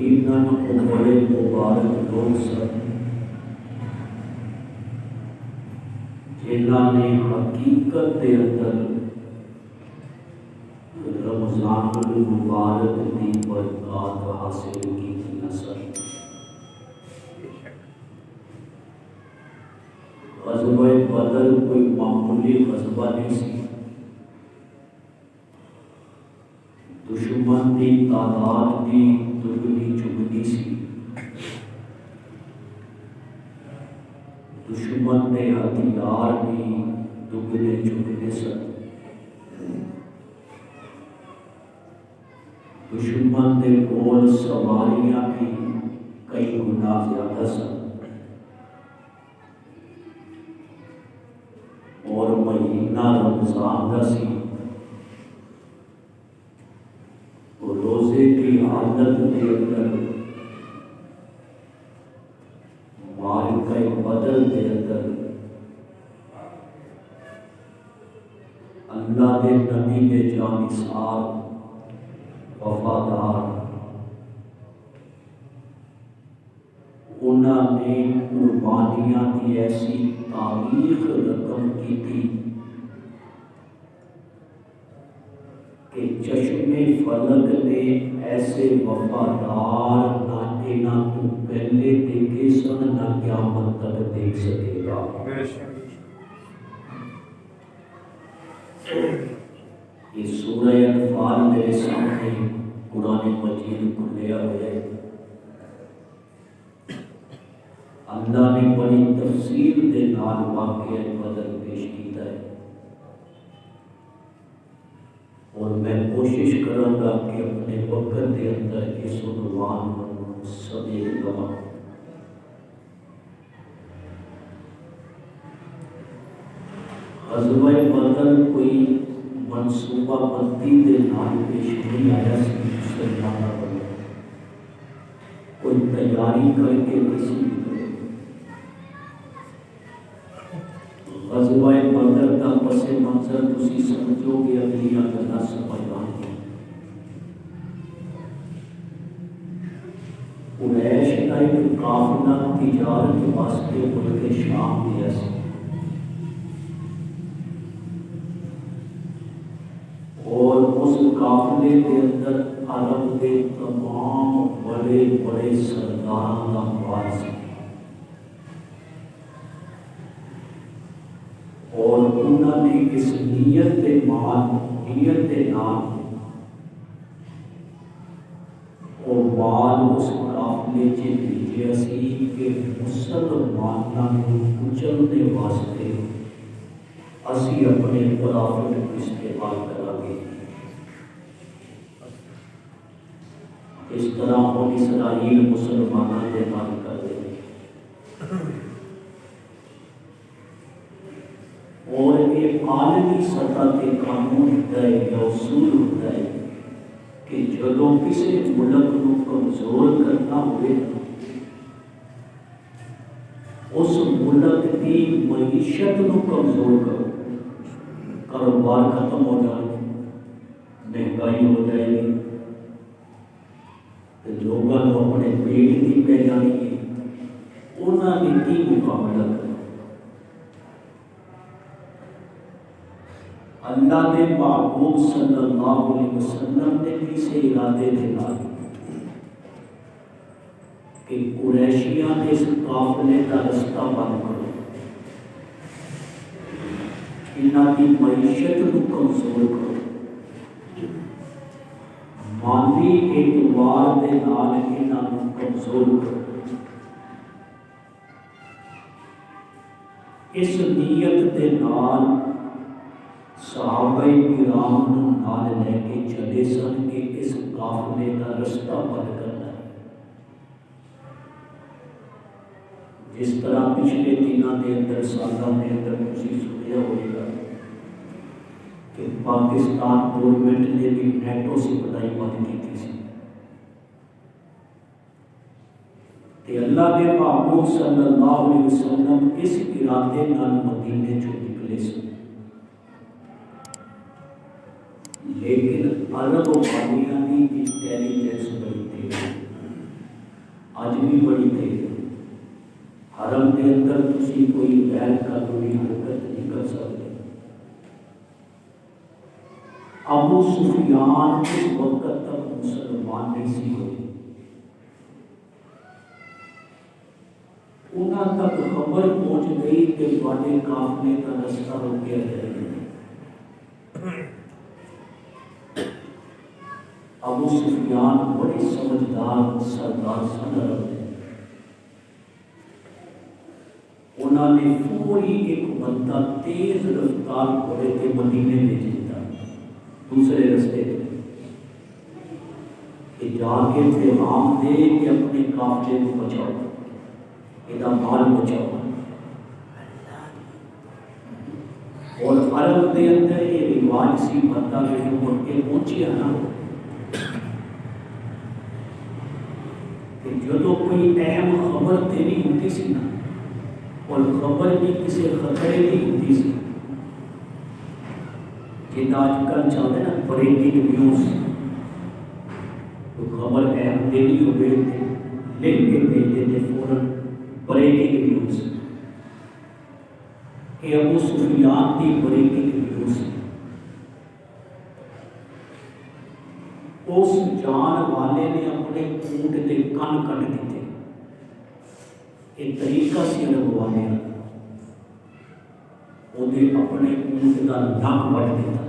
یقیناً وہ بڑے مبارک لوگ سن جنہاں نے حقیقت کے اندر رمضان المبارک کی برکات حاصل کی نسل۔ غزوہ بدر کوئی معمولی غزوہ نہیں سی، دشمن کی تعداد بھی دگنی چگنی سی، دشمن کے ہتھیار بھی دگنے چگنے سن، دشمن کے کول سواریاں بھی کئی گنا زیادہ سن، اور مہینہ رمضان کا سی، روزے کی حالت کے اندر معرکہ بدر کے اندر اللہ کے نبی کے جانثار وفادار انہوں نے قربانیاں کی ایسی تاریخ رقم کی تھی کہ چشم فلک نے ایسے وفادار نہ انہاں تو پہلے دیکھے سن نہ قیامت تک دیکھ سکے گا۔ یہ سورہ انفال میرے سامنے قرآن مجید کھلیا ہوا ہے، اللہ نے بڑی تفصیل کے نال واقعہ بدر پیش کیتا ہے، اور میں کوشش کروں گا کہ اپنے وقت کے اندر اس عنوان کو سمیٹ لوں۔ غزوہ بدر کوئی منصوبہ بندی کے نال پیش نہیں آیا سی، مسلمانوں پر کوئی تیاری کر کے کسی غزوہ بدر کا پس منظر تسی سمجھو گے، اگلی گلاں سمجھ آؤ گی۔ قریش کا ایک قافلہ تجارت واسطے ملک شام گیا سی، اور اس قافلے کے اندر عرب کے تمام بڑے بڑے سرداروں کا بال سی، اور انہوں نے اس نیت کے نام اور مال اس قافلے چ بھیجیا سی کہ مسلمانوں کو کچلنے واسطے اسی اپنے پرافٹ کو استعمال کریں گے۔ اس طرح ہم اسرائیل مسلمانوں کے نام کر دیں گے، اور یہ عالمی سطح کے قانون ہوتا ہے یا اصول ہوتا ہے کہ جدوں کسی ملک کو کمزور کرنا ہوئے اس ملک کی معیشت کو کمزور کرو، کاروبار ختم ہو جائے گی، مہنگائی ہو جائے گی، لوگوں کو اپنے پیٹ کی پہ جانی ہے، انہوں نے کی مقابلہ کرنا۔ اللہ کے محبوب صلی اللہ علیہ وسلم نے کسی ارادے کے نال کہ قریشیاں نے اس قافلے کا رستہ بند کرو، انہاں کی معیشت کو کمزور کرو، مالی اعتبار کے نال انہاں کو کمزور کرو۔ اس نیت کے نال صحابہ کرام نو نال لے کے چلے سن کہ اس قافلے کا رستہ بند کرنا ہے۔ جس طرح پچھلے دنوں کے اندر سالوں کے اندر تسی سنیا ہوئے گا کہ پاکستان گورنمنٹ نے بھی نیٹو سپلائی بند کی تھی، کہ اللہ کے محبوب صلی اللہ علیہ وسلم اس ارادے نال مدینے چوں نکلے سن، لیکن عرب والیاں دی انٹیلیجنس بڑی تیز، اج بھی بڑی تیز ہے۔ حرم کے اندر تسی کوئی غیر قانونی حرکت نہیں کر سکتے۔ ابو سفیان اس وقت تک مسلمان نہیں سی ہوئے، انہاں تک خبر پہنچ گئی کہ تواڈے قافلے کا رستہ روکیا جائے گا۔ ابو سفیان بڑے سمجھدار سردار سن عرب دے، انہوں نے فوری ایک بندہ تیز رفتار گھوڑے کے مدینے میں دیتا دوسرے رستے کہ جا کے پیغام دے کہ اپنے قافلے کو بچاؤ، یہ مال بچاؤ۔ اور عرب کے اندر یہ رواج سی بندہ جو مڑ کے پہنچیا نا کہ جدو کوئی اہم خبر دینی ہوتی سی نا، اور خبر بھی کسی خطرے کی ہوتی سی، جنہیں آج کل چلتے نا بریکنگ نیوز، تو خبر اہم دینی ہوئے تھے لکھ کے بھیجتے تھے فوراً بریکنگ نیوز۔ یہ ابو سفیان کی بریکنگ نیوز، اس جان والے نے اپنے اونٹ کے کن کٹ دیتے، یہ طریقہ سی لگوانے انہیں اپنے اونٹ کا نک وڈ دیتا۔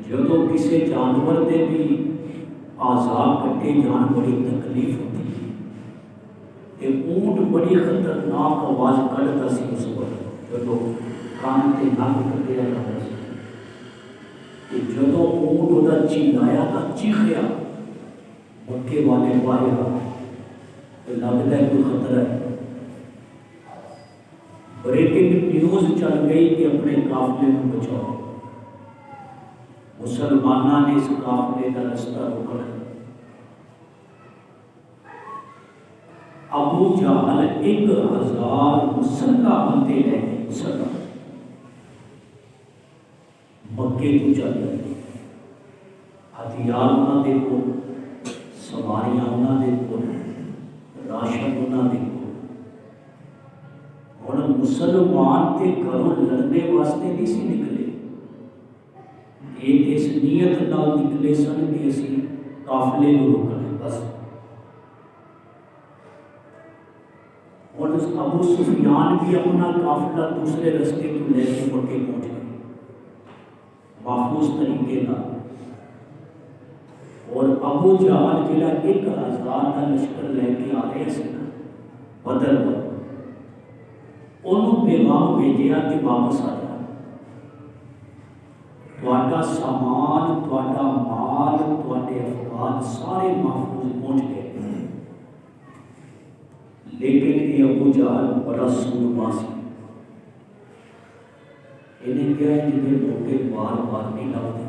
جدو کسی جانور کے بھی آزاد کٹے جان بڑی تکلیف ہوتی ہے، کہ اونٹ بڑی خطرناک آواز کڑتا سی اس وقت جدو کان سے نک کٹیا جاتا سی، کہ جدو اونٹ وہ چلایا تو چیخیا مکے والے باہر لگتا ہے کوئی خطرہ ہے۔ بریکنگ نیوز چل گئی کہ اپنے قافلے کو بچاؤ۔ مسلمانوں نے اس قافلے کا رستہ روکا۔ ابو جہل 1000 مسلح بندے لے کے مسلح مکے کو چل رہے، ہتھیار انہوں دے کو، سواریاں انہوں دے کو، راشن انہوں دے کو۔ اور مسلمان تے گھروں لڑنے واسطے نہیں سی نکلے، ایک اس نیت نال نکلے سن کہ اسی قافلے کو روکنا بس۔ اور اس ابو سفیان بھی اپنا قافلہ دوسرے رستے کو لے کے مکے پہنچ گئے محفوظ طریقے کا۔ اور ابو جہل جڑا 1000 کا لشکر لے کے آ رہے سن بدر میں، انہوں پیغام بھیجیا کہ واپس آ جا، تواڈا سامان، تواڈا مال، تواڈے افراد سارے محفوظ پہنچ گئے۔ لیکن یہ ابو جہل بڑا سورما سی، انہیں کیا ہے جنہیں موقع بار بار نہیں لگتے،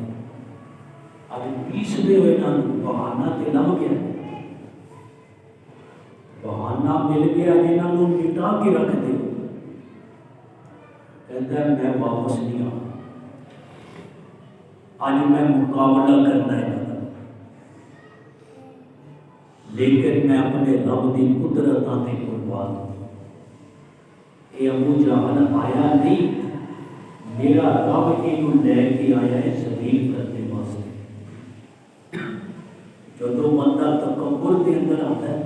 اب پیسدے ہوئے نا بہانہ تے لگ گیا، بہانہ مل گیا جنہوں نے مٹا کے رکھ دے، کہتا ہے میں واپس نہیں آؤں، آج میں مقابلہ کرنا ہے، لیکن میں اپنے رب کی قدرتاں تے قربان ہوں۔ یہ ابو جہل آیا نہیں، میرا رب یہ لے کے آیا ہے ذلیل کرنے واسطے۔ جدو بندہ تکبر کے اندر آتا ہے،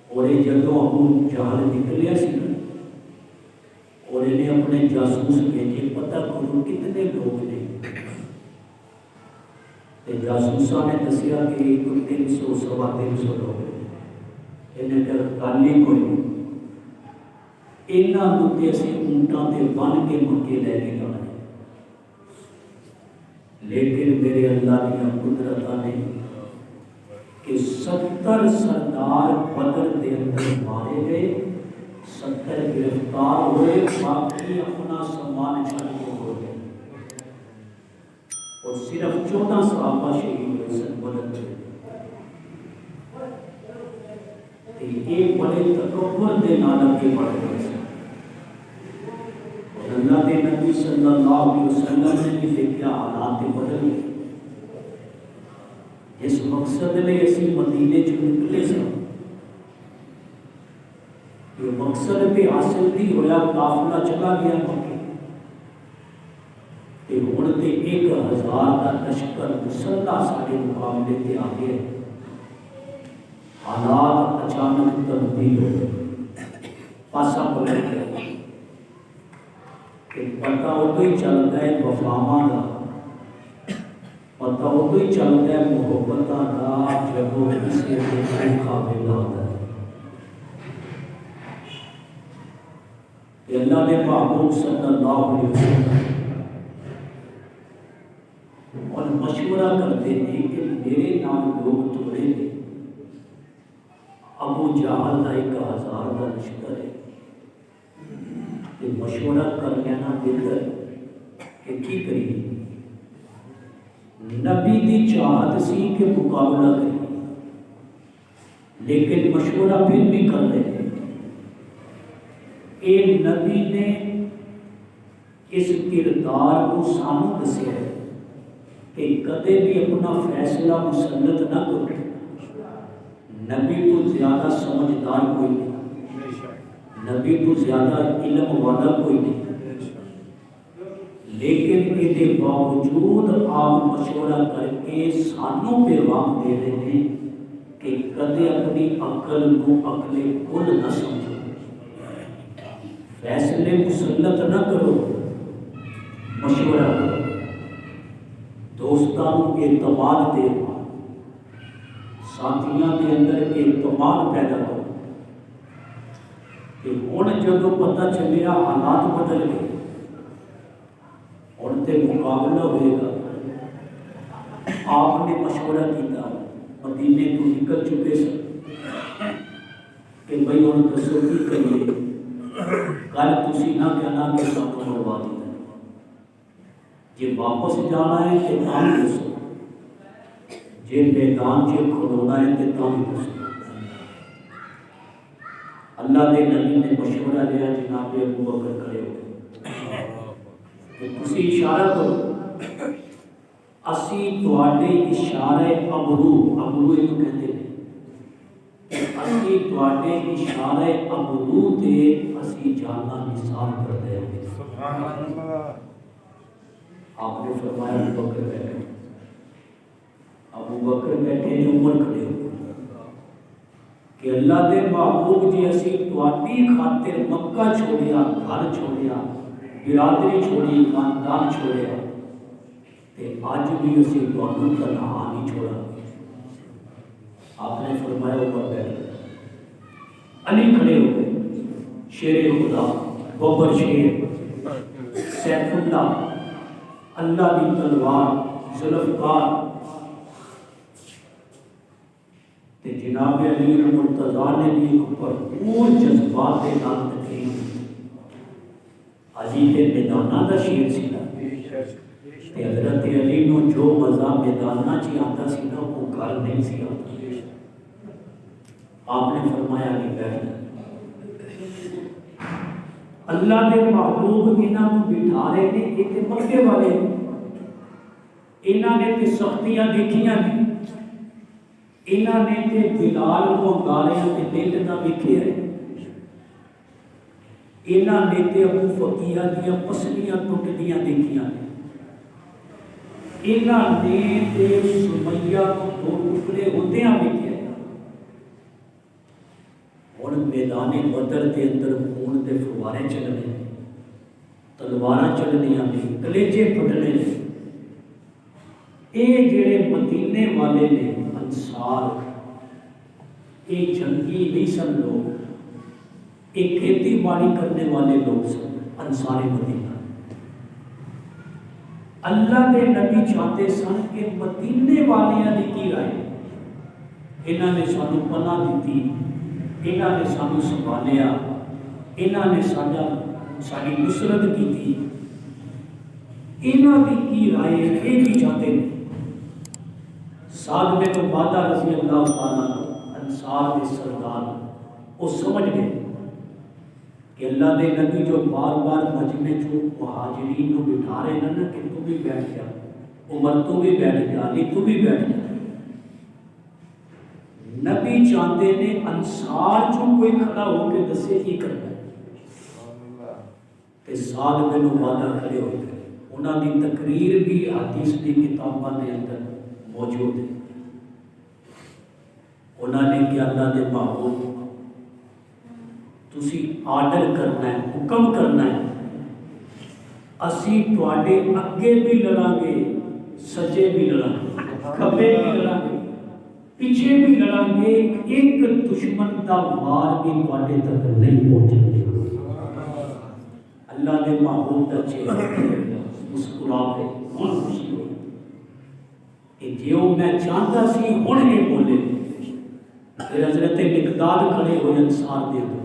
اور یہ جدو ابو جہل نکلیا سی نا، اور انہیں اپنے جاسوس بھیجے پتہ کرو کتنے لوگ نے، جاسوساں نے دسیا کہ 300 سوا 300 لوگ، انہیں کہ گل ہی کوئی نہیں، انہاں تے اسی اونٹاں تے بن کے مکے لے کے جانا ہے۔ لیکن میرے اللہ کی قدرتاں نے کہ 70 سردار بدر دے اندر مارے گئے، 70 گرفتار ہوئے، باقی اپنا سامان چھڑ کے ہو گئے، اور صرف 14 صحابہ شہید ہوئے سن بدر میں۔ یہ بڑے تکبر دے نال اگے بڑھ گئے سن۔ اور اللہ کے نبی صلی اللہ علیہ وسلم نے بھی دیکھا حالات بدل گئے۔ اس مقصد نے اسی مدینے چ نکلے سن، جو مقصد بھی حاصل نہیں ہویا، قافلہ چلا گیا مکے تے ہن تے 1000 کا لشکر مسلح سارے مقابلے تے آ گئے۔ حالات اچانک تبدیل ہو گئے، پاسا پلٹ گیا کہ پتہ ادو ہی چلتا ہے وفاواں کا، پتہ ادو ہی چلتا ہے محبتاں کا جب وہ کسی کے دھوکھا ویلا ہوتا ہے۔ کہ اللہ نے محبوب صلی اللہ علیہ وسلم اور مشورہ کرتے ہیں کہ میرے نام لوگ تھوڑے نے، ابو جہل کا 1000 کا لشکر ہے، کہ مشورہ کر لینا بہتر کہ کی کریے۔ نبی دی چاہت سی کہ مقابلہ کریے، لیکن مشورہ پھر بھی کر رہے ہیں۔ اے نبی نے اس کردار کو سانو دسیا ہے کہ کدے بھی اپنا فیصلہ مسلط نہ کرو، نبی تو زیادہ سمجھدار کوئی نہیں، نبی تو زیادہ علم والا کوئی نہیں، لیکن یہ باوجود آپ مشورہ کر کے سانوں پیغام دے رہے ہیں کہ کدے اپنی عقل کو عقل کل نہ سمجھو، فیصلے مسلط نہ کرو، مشورہ کرو، دوستانوں کے اعتماد دے، ساتھیاں کے اندر اعتماد پیدا کرو کہ ہن جدو پتہ چلیا حالات بدل گئے، ہن تے مقابلہ ہوئے گا۔ آپ نے مشورہ کیا، مدینے تو نکل چکے سن کہ بھائی ہن دسو کی کریے، کل تسی نہ کہنا کہ سب کو مروا دیا، جی واپس جانا ہے کہ تاں دسو، جی میدان چ کھلونا ہے کہ تاں دسو۔ اللہ دے نبی نے مشورہ لیا، جناب ابو بکر کھڑے ہو کہ تسی اشارہ کرو، اسی تواڈے اشارے ابرو اینو کہتے ہیں، اسی تواڈے اشارے ابرو تے اسی جانا نثار کر دیں گے۔ سبحان اللہ۔ آپ نے فرمایا ابو بکر بیٹھے، ابو بکر بیٹھے نے، عمر کھڑے ہو کہ اللہ دے محبوب جی اسی تواڈی خاطر مکہ چھوڑیا، گھر چھوڑیا، برادری چھوڑی، خاندان چھوڑیا، تے اج بھی اسی تانوں تنہا نہیں چھوڑا۔ آپ نے فرمایا اوپر بیٹھ، علی کھڑے ہو گئے، شیر خدا، ببر شیر، سیف اللہ، اللہ کی تلوار، ذوالفقار، تے جناب علی المرتضیٰ نے بھی اوپر پور جذبات کے نام تقریر کی۔ علی کے میدانہ دا شیر سی نا، تے حضرت علی نو جو مزہ میدانہ چی آتا سی نا وہ گھر نہیں سی آتا۔ آپ نے فرمایا علی بیٹھ، اللہ کے محبوب انہاں کو بٹھا رہے ہیں، ایک مکے والے انہاں نے تے سختیاں دیکھیاں نہیں، انہاں نے تے بلال کو انگاریاں تے لیٹنا ویکھیا ہے، انہاں نے تے ابو فقیہ دیاں پسلیاں ٹوٹدیاں دیکھیاں ہیں، انہاں نے تے سمیہ کو دو ٹکڑے ہوندیاں ویکھیا ہے۔ ہن میدان بدر کے اندر خون دے فوارے چلنے، تلواراں چلنیاں نے، کلیجے پھٹنے نے۔ یہ جڑے مدینے والے نے انصار، یہ جنگی نہیں سن لوگ، یہ کھیتی باڑی کرنے والے لوگ سن، انصار مدینہ۔ اللہ کے نبی چاہتے سن کہ مدینے والیاں نے کی رائے، انہاں نے سانو پناہ دیتی، انہاں نے سانو سنبھالیا، انہاں نے ساری نصرت کی تھی، انہاں کی کی رائے یہ بھی چاہتے ہیں۔ سعد بن عبادہ رضی اللہ تعالیٰ انصار کے سردار، وہ سمجھ گئے کہ اللہ دے نبی جو بار بار مجمع چو مہاجرین کو بٹھا رہے ہیں نا کہ تو بھی بیٹھ جا، عمر تو بھی بیٹھ جا، علی تو بھی بیٹھ جا، نبی چاہتے نے انصار چوں کوئی کھڑا ہو کے دسے کی کرنا ہے تے سعد بن عبادہ کھڑے ہو گئے. انہاں دی تقریر بھی حدیث دی کتاباں دے اندر موجود ہے. انہاں نے کہ اللہ دے محبوب تسی آرڈر کرنا ہے، حکم کرنا ہے، اسی تواڈے اگے بھی لڑاں گے، سجے بھی لڑاں گے، کھبے بھی لڑاں گے، پیچھے بھی لڑاں گے، ایک دشمن دا وار بھی تواڈے تک نہیں پہنچے گا. اللہ دے محبوب دا چہرہ مسکرا کے ہن خوشی ہوئی کہ جیو میں چاہتا سی ہن یہ بولے. پھر حضرت مقداد کھڑے ہوئے انصار دے اندر،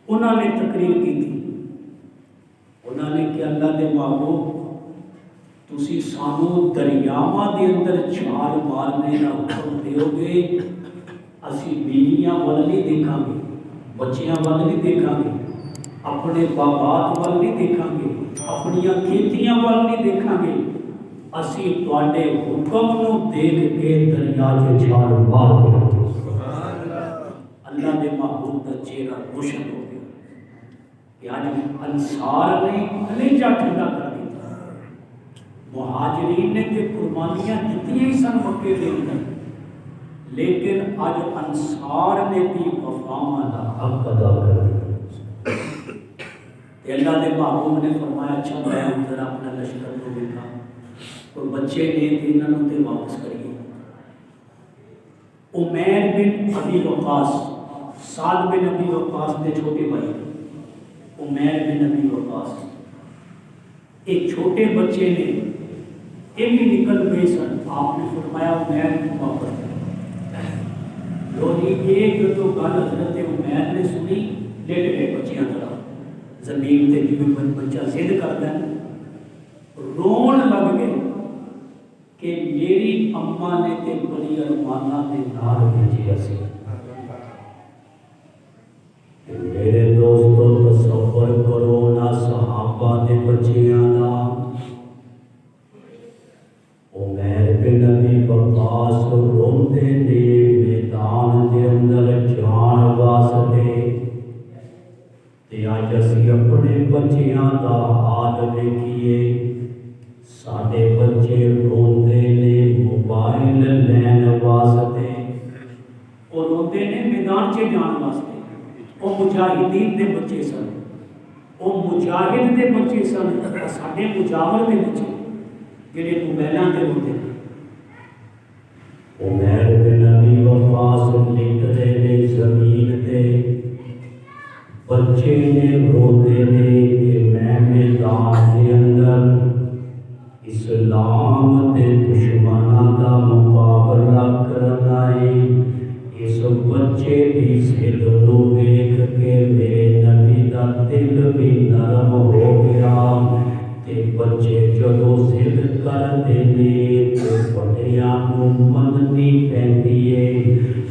انہوں نے تقریر کی تھی. انہوں نے کہ اللہ دے محبوب تسی سانو دریاواں دے اندر چھال مارنے کا حکم دیو گے، اسی بیویاں وال نہیں دیکھاں گے، بچیاں وال نہیں دیکھاں گے، اپنے باغات وال نہیں دیکھاں گے، اپنی کھیتیاں وال نہیں دیکھاں گے، اسی تواڈے حکم نو دیکھ کے دریا چ چھال مار دیں. اللہ دے محبوب کا چہرہ روشن ہو گیا کہ آج انصار نے کلیجہ ٹھنڈا کر دیا. مہاجرین نے تے قربانیاں دیتی ہی سن مکے دے اندر، لیکن آج انصار نے بھی وفاواں دا حق ادا کر دیا. اللہ دے محبوب نے فرمایا اچھا میں ذرا اپنا لشکر کو دیکھا، کوئی بچے نے انہوں نے واپس کریے. عمیر بن ابی وقاص، سعد بن ابی وقاص کے چھوٹے بھائی عمیر بن ابی وقاص، ایک چھوٹے بچے نے یہ بھی نکل گئے سن. آپ نے فرمایا عمیر واپس لوگ ایک تو گل حضرت عمیر نے سنی، لیٹ گئے بچیاں طرح زمین تے جی بچہ ضد کرتا ہے، رون لگ گئے کہ میری اماں نے تے بڑی ارمانہ دے نال بھیجیا سی. میرے دوستو تصور کرو نا صحابہ دے بچیاں دا. عمیر بن ابی وقاص روندے نے میدان دے اندر جان واسطے، تے اج اسی اپنے بچیاں دا حال ویکھیے. ساڈے بچے روندے نے موبائل لین واسطے، وہ روندے نے میدان چ جان واسطے. وہ مجاہدین دے بچے سن، وہ مجاہد دے بچے سن، ساڈے مجاور دے بچے جڑے موبائلاں تے روندے. عمیر بن ابی وقاص لٹ رہے نے زمین تے، بچے نے روندے نے کہ میں میدان دے اندر اسلام دے دشمناں دا مقابلہ کرنا ہے. اس بچے دی ضد نو ویکھ کے میرے نبی دا دل بھی نرم ہو گیا. تے بچے جدوں ضد کردے نے تے بڑیاں نوں مننی پیندی ہے.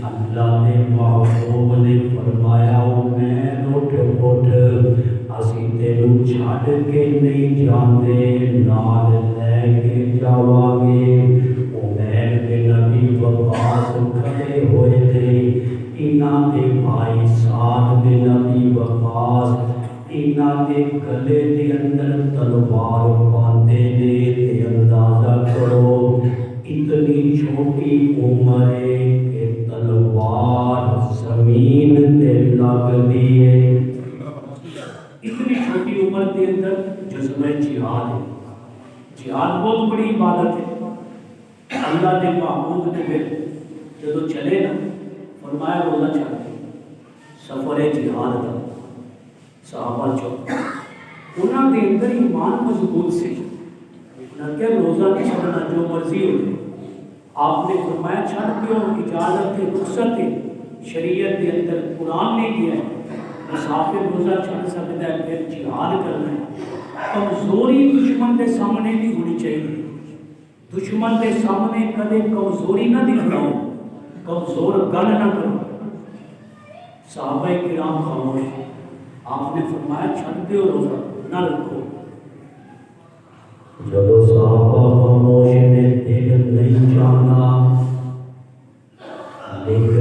اللہ نے محبوب نے فرمایا عمیر اٹھ اٹھ، اسی تینوں چھڈ کے نہیں جاندے، نال لے کے جاواں گے. عمیر بن ابی وقاص کھڑے ہوئے تھے. انہاں دے بھائی سعد بن ابی وقاص انہاں دے گلے دے اندر تلوار باندھے نے. تے اندازہ کرو اتنی چھوٹی عمر ہے کہ تلوار زمین تے لگ دی ہے. اتنی چھوٹی عمر کے اندر جذبہ جہاد ہے. جہاد بہت بڑی عبادت ہے. اللہ کے محبوب نے پھر جب چلے نا فرمایا روزہ چھڑ دے، سفر جہاد کا. صحابہ چوک انہوں کے اندر ایمان مضبوط سے انہوں نے روزہ نہیں چھڑنا، جو مرضی ہو جائے. آپ نے فرمایا چھڑ دیو، اجازت ہے، رخصت ہے شریعت کے اندر. قرآن نے کیا ہے مسافر روزہ چھڑ سکتا ہے، پھر جہاد کرنا ہے. کمزوری دشمن کے سامنے نہیں ہونی چاہیے. دشمن کے سامنے کدے کمزوری نہ دکھاؤ، کمزور گل نہ کرو. صحابہ کرام خاموش. آپ نے فرمایا چھڑ دیو روزہ نہ رکھو. جب صحابہ خاموش نے دل نہیں جانا، لیکن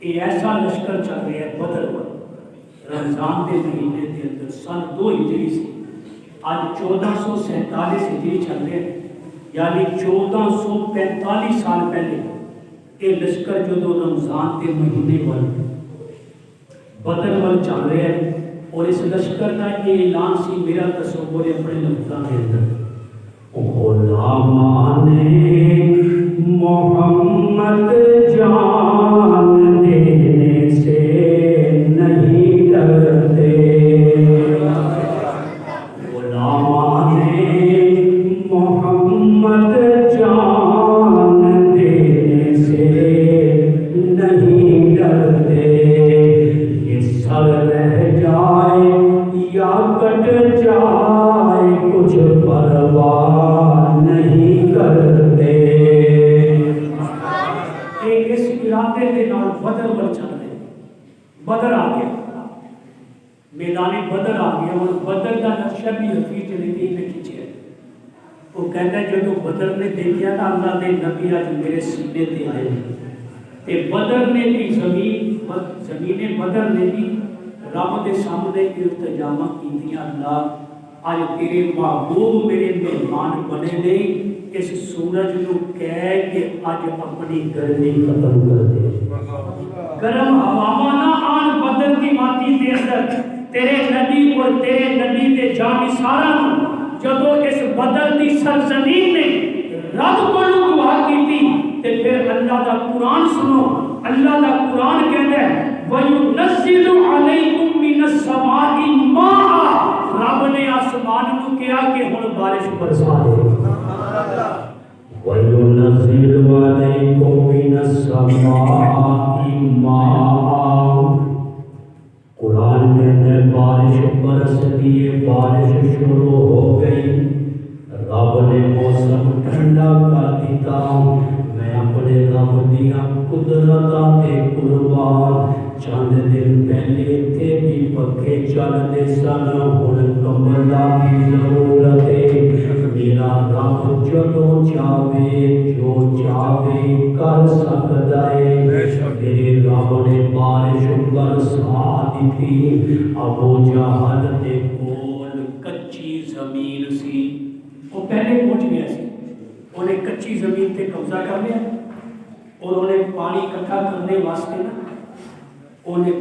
یہ ایسا لشکر چل رہا ہے بدر رمضان کے مہینے کے اندر سن 2 ہجری سے آج 1447 ہجری چل رہے ہیں، یعنی 1445 سال پہلے یہ لشکر جو رمضان کے مہینے وال بدر وال چل رہا ہے، اور اس لشکر کا یہ اعلان سی، میرا تصور اپنے لفظوں کے اندر، غلامان محمد جان دینے سے نہیں ڈرتے، غلامان محمد جان دینے سے نہیں ڈرتے، یہ سر رہ جائے یا کٹ جائے کچھ پرواہ نہیں کرتے۔ اس ارادے کے نال بدر پر چل رہے، بدر آ گیا، میدان بدر آ گیا، اور بدر کا نقشہ بھی حفیظ جلیلی نے کھینچا۔ وہ کہتا ہے جب بدر نے دیکھا نا اللہ نے نبی آج میرے سینے تے آئے، تے بدر نے بھی زمین بدر نے بھی رب کے سامنے التجامہ کیتیاں، اللہ آج تیرے محبوب میرے مہمان بنے نہیں، اس سورج نو کہہ کہ آج اپنی گرمی ختم کر دے، گرم ہواواں نہ آن بدر کی ماٹی دے اندر، تیرے نبی اور تیرے نبی دے جانثاراں جدو اس بدر کی سرزمین نے رب کو دعا کی تھی، تے پھر اللہ دا قرآن سنو، اللہ دا قرآن کہتا ہے وَيُنَزِّلُ عَلَيْكُم مِّنَ السَّمَاءِ مَاءً، رب نے آسمان کو کیا کہ ہن بارش برسا دے، وَيُنَزِّلُ عَلَيْكُم مِّنَ السَّمَاءِ مَاءً، قرآن کہتا ہے بارش برس دیے، بارش شروع ہو گئی، رب نے موسم ٹھنڈا کر دیتا، میں اپنے رب دیا قدرتاں تے قربان، چند دن پہلے تھے بھی پکے چلتے سن، ہن کمبلا کی ضرورت ہے، میرا رب جدوں چاہے جو چاہے کر سکتا ہے، میرے رب نے بارش برسا دیتی۔ ابو جہل دے کول کچی زمین سی، وہ پہلے پہنچ گیا سی، انہیں کچی زمین تے قبضہ کر لیا، اور انہیں پانی اکٹھا کرنے واسطے نا انہیں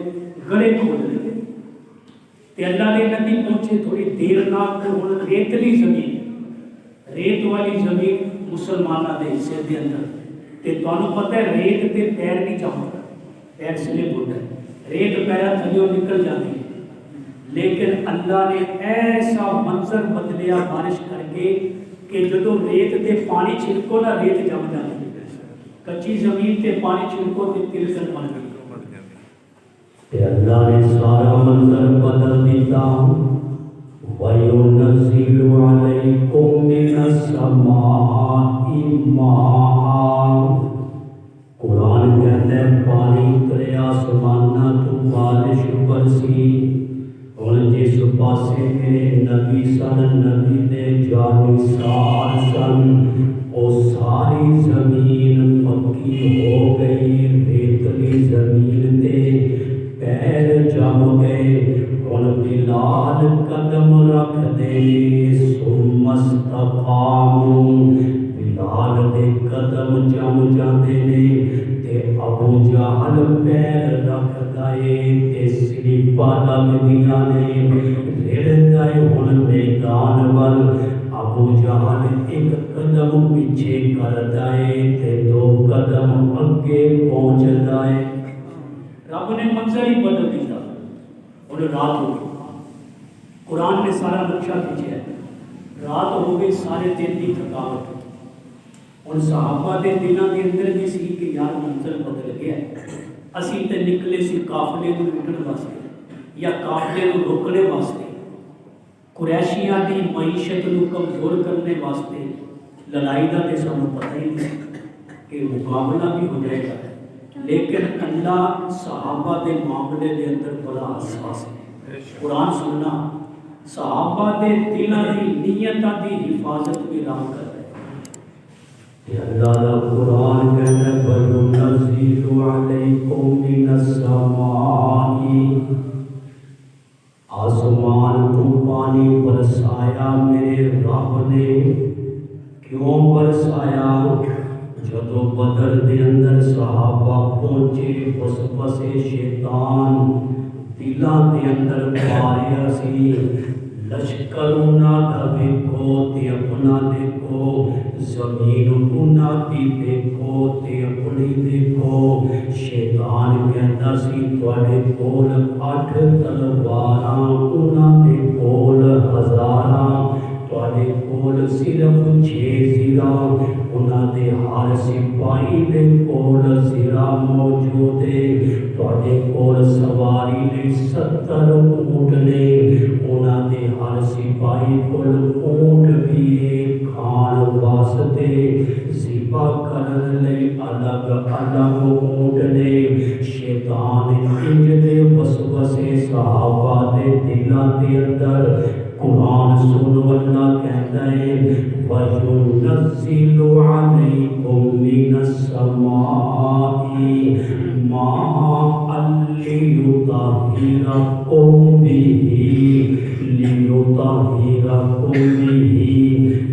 گڑے کھود لیے، تے اللہ کے نبی پہنچے تھوڑی دیر نال، تو انہیں ریتلی زمین، ریت والی زمین مسلمانوں کے حصے کے اندر، تے تمہیں پتہ ہے ریت تے پیر نہیں جمتا، پیر سلپ ہوتا ہے، ریت پیرا تھلیوں نکل جاتی ہے، لیکن اللہ نے ایسا منظر بدلیا بارش کر کے کہ جدو ریت تے پانی چھڑکو نا ریت جم جاتی ہے، کچی زمین تے پانی چھڑکو تے تلسن بن گئی، تے اللہ نے سارا منظر بدل دیتا۔ وَيُنَزِّلُ عَلَيْكُم مِّنَ السَّمَاءِ مَاءً، قرآن کہتا ہے پانی اترے آسماناں تو بارش برسی، اور جس پاسے میرے نبی سن، نبی دے جانثار سن، وہ ساری زمین پکی ہو گئی، ریتلی زمین تے پیر جم گئے، ہن بلال قدم رکھ دے، ثم استقاموا، بلال دے قدم جم جاندے نے، تے ابو جہل پیر رکھدا اے تے سلیپاں لگدیاں نے، رڑدا اے ہن میدان ول، ابو جہل ایک قدم پیچھے کردا اے تے 2 قدم اگے پہنچدا اے۔ رب نے منظر ہی بدل دیا، اور رات ہو گئی، قرآن نے سارا نقشہ کھینچا ہے، رات ہو گئی، سارے دن کی تھکاوٹ، اور صحابہ دے دلوں کے اندر بھی سی کہ یار منظر بدل گیا ہے، اسی تے نکلے سی قافلے کو لٹن واسطے یا قافلے کو روکنے واسطے، قریشیاں دی معیشت کو کمزور کرنے واسطے، لڑائی کا تو سانوں پتہ ہی نہیں کہ مقابلہ بھی ہو جائے گا، لیکن اللہ صحابہ دے معاملے دے اندر بڑا حساس ہے۔ قرآن سننا صحابہ دے دلوں کی نیتاں دی حفاظت بھی رب کر رہے ہیں، اللہ دا قرآن کہتا ہے وَيُنَزِّلُ عَلَيْكُم مِّنَ السَّمَاءِ، آسمان تو پانی برسایا میرے رب نے۔ کیوں برسایا؟ جدو بدر دے اندر صحابہ پہنچے، وسوسے شیطان دلاں دے اندر پاریا سی، لشکر انہاں دا دیکھو تے اپنا دیکھو، زمین انہاں دی دیکھو تے اپنی دیکھو۔ شیطان کہندا سی تواڈے کول 8 تلواراں، انہاں دے کول 1000، تواڈے کول صرف 6 زرہ، انہاں دے ہر سپاہی دے کول زرہ موجود ہے، تواڈے کول سواری لئی 70 اونٹ نے، انہاں دے ہر سپاہی کول اونٹ بھی ہے، کھان واسطے ذبح کرن لئی الگ الگ اونٹ نے۔ شیطان انج دے وسوسے صحابہ دے دلاں دے اندر، قرآن سنو اللہ کہتا ہے وَيُنَزِّلُ عَلَيْكُم مِّنَ السَّمَاءِ مَاءً لِيُطَهِّرَكُم بِهِ۔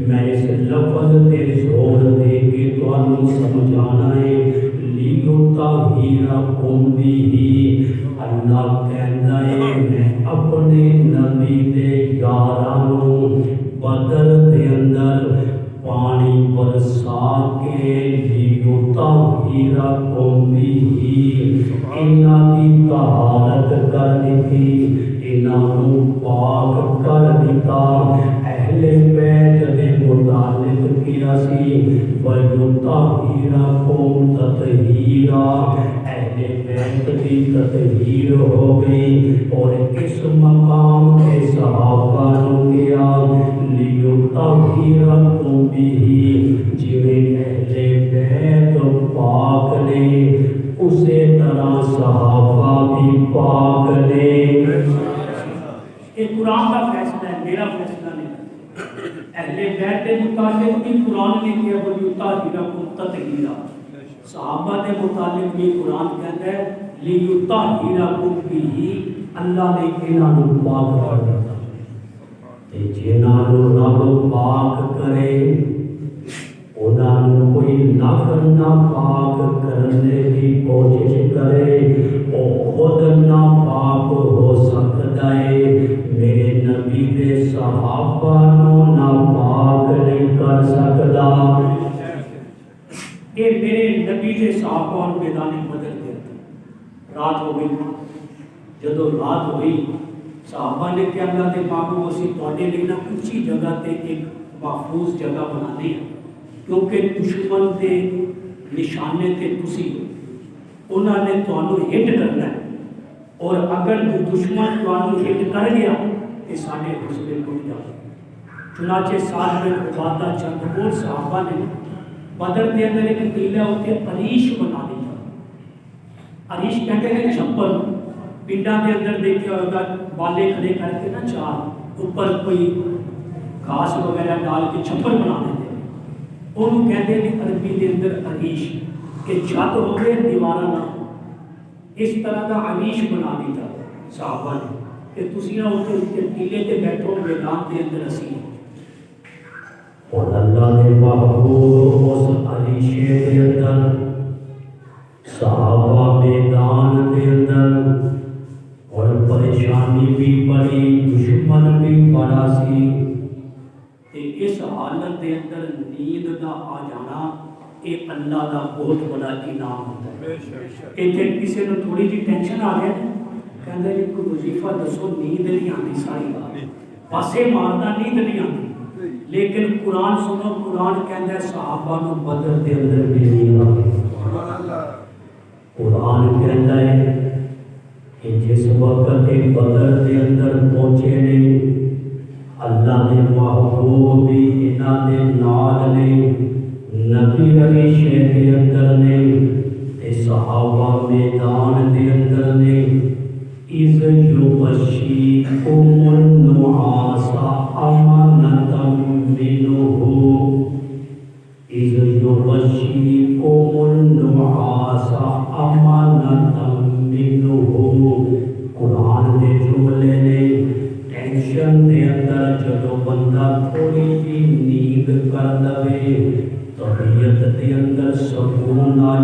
میں اس لفظ تے زور دے کے تانوں سمجھانا ہے، لِيُطَهِّرَكُم بِهِ۔ اللہ کہتا ہے میں اپنے نبی دے یاراں نوں بدر دے اندر پانی برسا کے لِيُطَهِّرَكُم بِهِ، انہاں دی طہارت کر دیتی، انہاں نوں پاک کر دیتا۔ اہل بیت دے متعلق کیا سی وَيُطَهِّرَكُم تَطْہِیرًا، اہل بیت کی تطہیر ہو گئی۔ اور اس مقام کے صحابہ نوں کیا لِيُطَهِّرَكُم بِهِ، جویں اہل بیت پاک نے اسی طرح صحابہ بھی پاک نے۔ یہ قرآن کا فیصلہ ہے، میرا فیصلہ نہیں۔ اہل بیت کے متعلق بھی قرآن نے کیا وَلِيُطَهِّرَكُم تَطْہِیرًا، صحابہ کے متعلق بھی قرآن کہتا ہے لِيُطَهِّرَكُم بِهِ، اللہ نے انہاں نوں پاک کر دیتا۔ تے جنہاں نوں رب پاک کرے انہاں نوں کوئی لاکھ نہ پاک کرنے کی کوشش کرے، وہ خود نہ پاک ہو سکتا ہے۔ میرے نبی دے صحابہ نوں نہ پاک نہیں کر سکتا۔ یہ میرے نبی کے صحابہ میدان بدر دے رات ہو گئی، جدو رات ہوئی صحابہ نے کہ اللہ دے محبوب اسی تواڈے لئی نا اونچی جگہ تے ایک محفوظ جگہ بنانی ہے، کیونکہ دشمن دے نشانے تے تسی انہاں نے تانوں ہٹ کرنا ہے، اور اگر دشمن تانوں ہٹ کر گیا تے ساڈے حوصلے ٹوٹ جاتے۔ چنانچہ ساتھ میں عبادہ چند اور صحابہ نے بدر دے اندر ایک ٹیلہ ہوتے عریش بنا دیا۔ عریش کہتے ہیں چھپر، پنڈاں دے اندر دیکھا ہوگا بالے کھڑے کر کے نا چار اوپر کوئی گھاس وغیرہ ڈال کے چھپر بنا دیتے ہیں، انہوں کہتے ہیں عربی دے اندر عریش، کہ چھت ہو گئے دیواراں نہ، اس طرح کا عریش بنا دیتا صحابہ نے کہ تسی نہ اتنے ٹیلے تے بیٹھو میدان دے اندر اسی۔ اور اللہ نے محبوب اس عریشے کے اندر صحابہ میدان کے اندر، اور پریشانی بھی بڑی، دشمن بھی بڑا سی، تے اس حالت کے اندر نیند نہ آ جانا یہ اللہ کا بہت بڑا انعام ہوتا ہے۔ اتنے کسی نے تھوڑی جی ٹینشن آ گیا کہتے ہیں کوئی وظیفہ دسو، نیند نہیں آتی، ساری بات پاسے مارنا نیند نہیں آتی، لیکن قرآن سنو، قرآن کہتا ہے صحابہ نو بدر دے اندر بھی نیند آتی۔ قرآن کہتا ہے کہ جس وقت ایک بدر دے اندر پہنچے نے، اللہ نے محبوب بھی انہاں دے نال نے، نبی عریشے دے اندر نے، تے صحابہ میدان دے اندر نے۔ اِذْ يُغَشِّيكُمُ النُّعَاسَ أَمَنَةً مِّنْهُ، اِذْ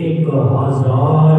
1000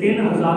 3000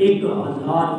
1000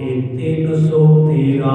313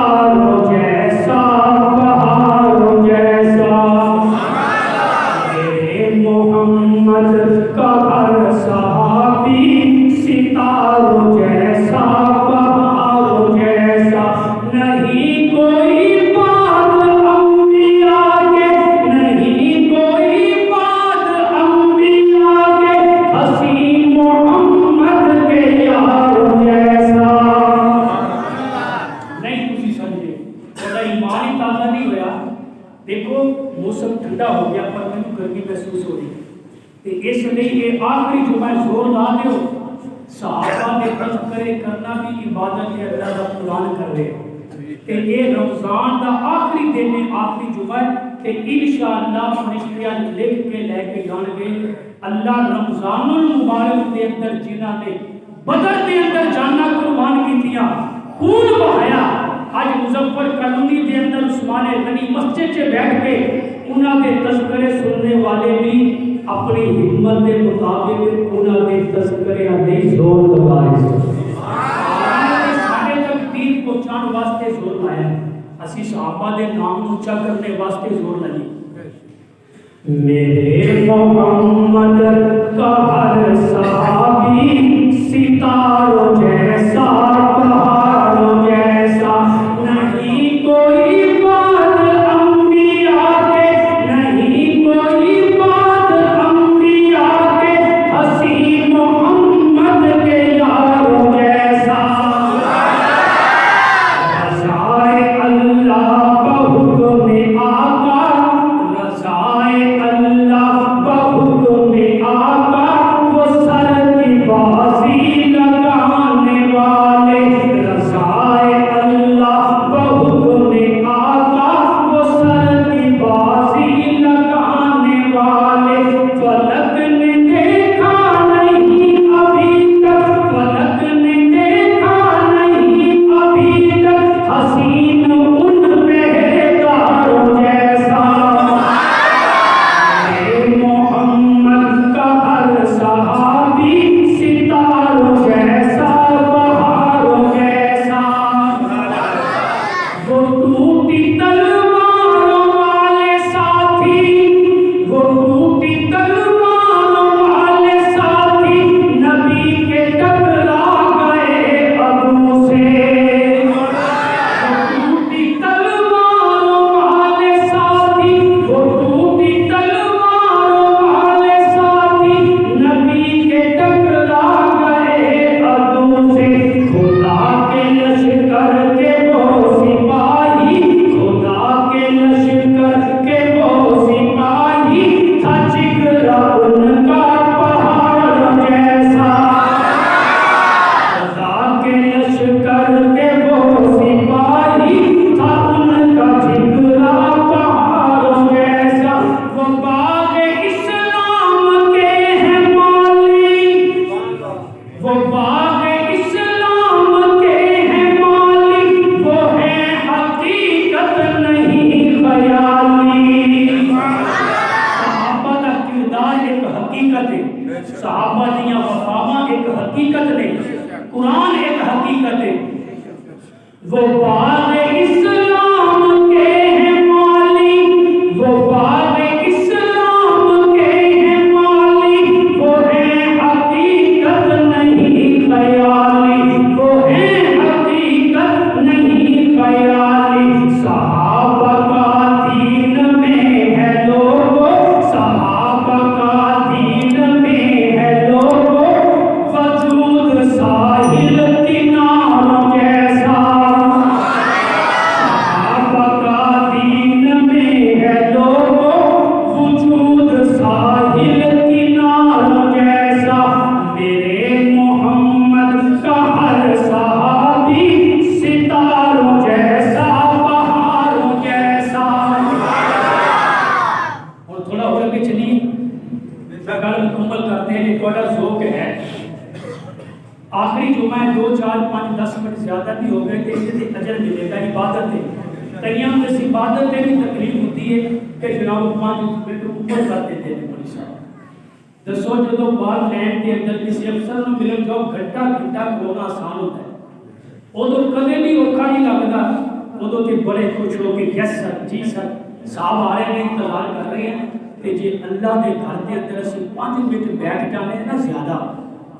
ستاروں جیسا بہاروں جیسا میرے محمد کا ہر صحابی ستاروں جیسا بہاروں جیسا نہیں کوئی بات انبیاء کے نہیں کوئی بات انبیاء کے حسین محمد کے یاروں جیسا نہیں تسی سمجھے تھوڑا ایمان ہی تازہ نہیں ہوا دیکھو موسم ٹھنڈا ہو گیا پر مجھے گرمی محسوس ہو رہی تے اس لیے یہ آخری جمعہ زور لا دیو صحابہ نے تذکرے کرنا بھی عبادت ہے اللہ کا قرآن کر رہے کہ یہ رمضان دا آخری دن ہے آخری جمعہ کہ انشاءاللہ فرشتیاں لکھ کے لے کے جان گے اللہ رمضان المبارک دے اندر جنہاں نے بدر دے اندر جانا قربان کیتیاں خون بہایا آج مظفر کالونی دے اندر عثمان غنی مسجد سے بیٹھ کے انہاں دے تذکرے سننے والے بھی اپنی ہمت کے مطابق انہاں دے تذکرے نہیں زور لگائے سارے تک دین پہنچان واسطے زور لایا اسی صحابہ دے نام اونچا کرنے واسطے زور لائی میرے محمد کا ہر صحابی ستاروں جیسا بہاروں جیسا نہیں کوئی بات انبیاء کے نہیں کوئی بات انبیاء کے حسین محمد کے یاروں جیسا رضائے اللہ بحکم آقا رضائے اللہ بحکم آقا وہ سر کی بازی لگانے والے رضائے اللہ بحکم آقا وہ سر کی بازی لگانے والے فلک نے دیکھا نہیں ابھی تک فلک نے دیکھا نہیں ابھی تک حسین ان پہریداروں جیسا میرے محمد کا ہر صحابی ستاروں جیسا بہاروں جیسا وہ ٹوٹی تلواروں والے ساتھی وہ ٹوٹی تلواروں والے ساتھی نبی کے ٹکرا گئے ابو سے وہ ٹوٹی تلواروں والے ساتھی وہ ٹوٹی تلواروں والے ساتھی نبی کے ٹکرا گئے ابو سے خدا کے لشکر کے وہ سپاہی خدا کے لشکر کے وہ سپاہی تھا جگرا ان کا پہاڑ جیسا خدا کے لشکر کے وہ سپاہی تھا ان کا جگرا پہاڑ جیسا وہ باغ اسلام کے ہیں مالی وہ باغ اسلام کے ہیں مالی وہ ہے حقیقت نہیں خیالی صحابہ کا کردار ایک حقیقت ہے صحابہ دیاں وفاواں ایک حقیقت ہے قرآن ایک حقیقت ہے وہ باغ اسلام کے ہیں مالی وہ باغ اسلام کے ہیں مالی وہ ہے حقیقت نہیں خیالی وہ ہے حقیقت نہیں خیالی صحابہ کا دین میں ہے لوگو صحابہ کا دین میں ہے لوگو وجود ساحل کناروں جیسا صحابہ کا دین میں ہے لوگو وجود ساحل کناروں جیسا میرے محمد کا ہر صحابی ستاروں جیسا بہاروں جیسا اور تھوڑا ہو کے چلیے گل مکمل کرتے ہیں ایک بڑا ذوق ہے آخری جمعہ 2 4 5 10 منٹ زیادہ بھی ہو گئے تھے اس سے اجر ملے گا عبادت ہے کئیوں میں اس عبادت میں بھی تکلیف ہوتی ہے کہ جناب 5 منٹ اوپر کر دیتے ہیں پولیس صاحب دسو جدو بال لین کے اندر کسی افسر نو ملے جاؤ گھنٹہ کھلونا آسان ہوتا ہے وہ تو کدے بھی اوکھا نہیں لگتا ادو تے بڑے خوش ہو کہ یس سر جی سر صاحب آ رہے ہیں انتظار کر رہے ہیں تے جی اللہ کے گھر کے اندر اسی 5 منٹ بیٹھ جانے نا زیادہ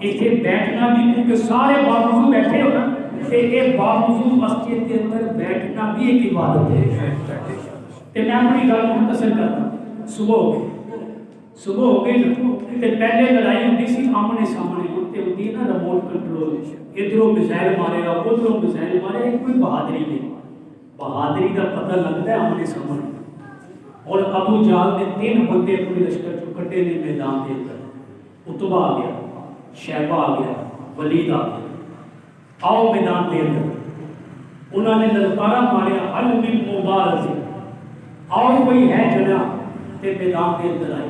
اتنے بیٹھنا بھی کیونکہ سارے باوضو بیٹھے ہو نا تے یہ باوضو مسجد کے اندر بیٹھنا بھی ایک عبادت ہے تے میں اپنی گل مختصر کرنا صبح ہو گئی تے پہلے لڑائی ہوتی سی آمنے سامنے ہوتے ہوتی ہے نا ریموٹ کنٹرول ادھروں میزائل مارے گا ادھروں میزائل مارے کوئی بہادری نہیں بہادری کا پتہ لگتا ہے آمنے سامنے اور ابو جہل نے 3 بندے اپنے لشکر چ کٹے نے میدان کے اندر اتبا آ گیا شیبہ آ گیا ولید آ گیا آؤ میدان کے اندر انہوں نے للکارا ماریا حل من مبارز آؤ کوئی ہے جنا تے میدان کے اندر آئے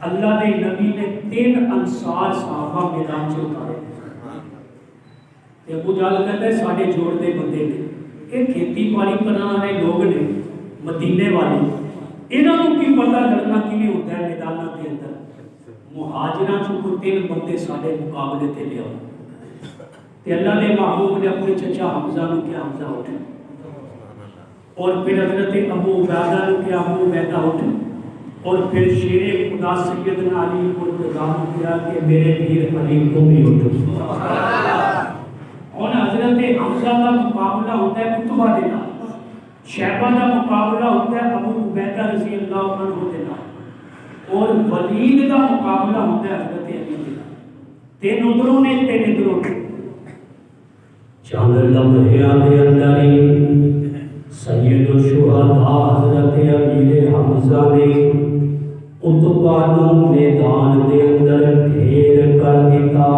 اللہ کے نبی نے 3 انصار صحابہ میدان سے اتارے ابو جہل کہتا ہے ساڈے جوڑ دے بندے نے یہ کھیتی باڑی کرنے والے لوگ نے مدینے والے انہوں کو کی پتہ لڑنا کیویں ہوتا ہے میدانوں کے اندر مہاجراں چوں کوئی 3 بندے ساڈے مقابلے تے لے آؤ تے اللہ نے محبوب نے اپنے چچا حمزہ نو کیا حمزہ اٹھ اور پھر حضرت ابو عبیدہ نے کیا ابو عبیدہ اٹھ اور پھر شیر خدا سیدنا علی مرتضیٰ نے کیا کہ میرے پیر علی کو بھی اٹھ اور حضرت حمزہ کا مقابلہ ہوتا ہے اتبا دے نال شیبہ کا مقابلہ ہوتا ہے ابو عبیدہ رضی اللہ عنہ دے نال اور ولید کا مقابلہ ہوتا ہے حضرت علی دے نال 3 ادھروں نے 3 ادھروں نے چند لمحیاں دے اندر سید الشہداء حضرت امیر حمزہ نے اتبا نو میدان دے اندر ڈھیر کر دیتا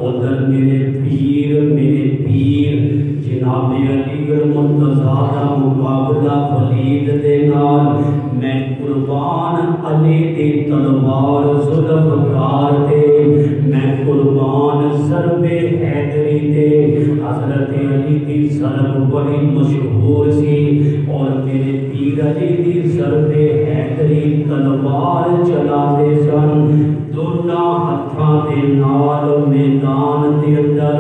ادھر میرے پیر جناب علی المرتضیٰ دا مقابلہ ولید دے نال میں قربان علی دی تلوار ذوالفقار تے میں قربان ضرب حیدری تے حضرت علی دی ضرب بڑی مشہور سی اور میرے پیر علی دی ضرب حیدری تلوار چلا دے سن دونوں ہتھاں دے نال میدان دے اندر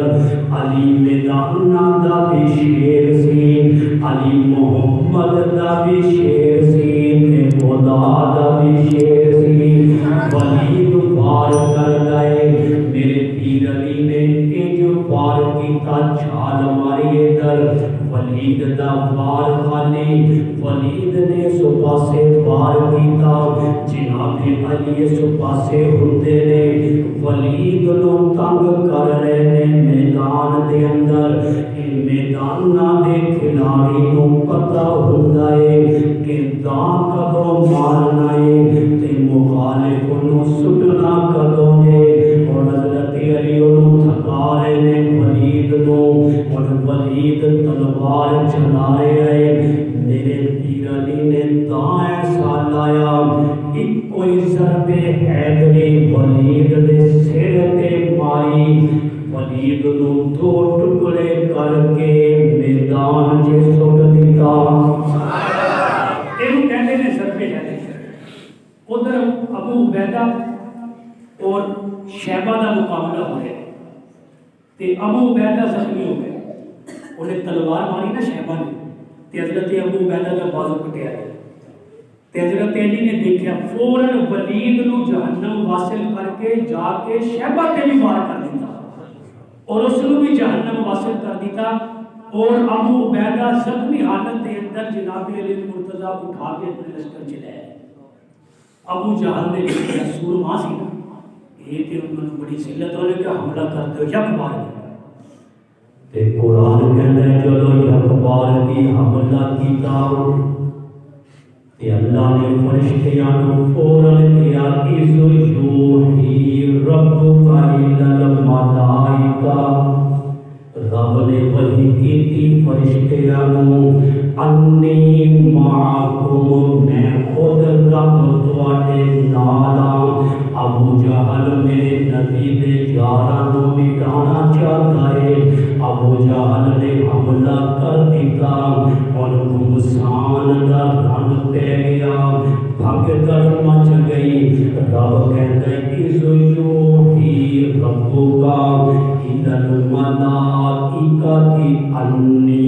علی میدان دا بھی شیر سی علی محمد دا بھی شیر سی تے خدا دا بھی شیر سی ولید پار کر گئے میرے پیر علی نے جو پار کیتا چھال ماری ادھر ولید دا پار خالی ولید نے سو پاسے پار کیتا جناب علی اس پاسے ہوندے نے ولید نو تنگ کر رہے نے میدان دے اندر میداناں دے کھلاڑی نو پتہ ہوندا ہے کہ داں کدوں مارنا ہے تے مخالف نو سٹنا کدوں ہے اور حضرت علی نو تھکا رہے نے ولید نو اور ولید تلوار چلا رہے ہیں میرے پیر علی نے داں ایسا لایا ایک کوئی ضرب حیدری ولید دے سر تے ماری ولید نو 2 ٹکڑے کر کے میدان جے سٹ دیتا اینو کہندے نے ضرب حیدری ادھر ابو عبیدہ اور شیبہ کا مقابلہ ہو رہا تے ابو عبیدہ زخمی ہو گئے انہیں تلوار ماری نا شیبہ نے تے حضرت ابو عبیدہ کا بازو کٹیا ہے تے حضرت علی نے دیکھا فوراً ولید نو جہنم واصل کر کے جا کے شیبہ تے بھی وار کر دیتا اور اس کو بھی جہنم واصل کر دیتا اور ابو عبیدہ زخمی حالت کے اندر جناب علی مرتضیٰ اٹھا کے اپنے لشکر چلائے ابو جہل نے دیکھا سورما سی یہ کہ انہوں نے بڑی ذلت ہونے کا حملہ کرتے ہو یک بار تے قرآن کہتا ہے چلو یک بار کی حملہ کیتا تے اللہ نے فرشتیاں نو فوراً کیا اذ یوحی ربک الی الملائکہ رب نے وحی کیتی فرشتیاں نو انی معکم میں خود رب تواڈے نال ابو جہل میرے نبی دے یاراں نو مٹانا چاہتا ہے ابو جہل نے حملہ کر دیتا اور گمسان دا رن پہ گیا بھگدڑ مچ گئی رب کہتا ہے اذ یوحی ربک الی الملائکہ انی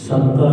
70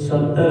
70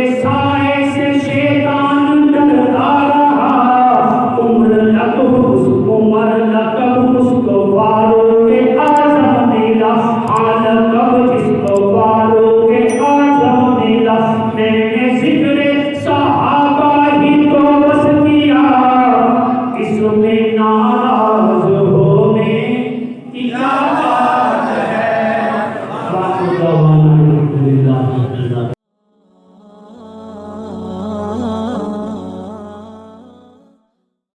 یہ سارے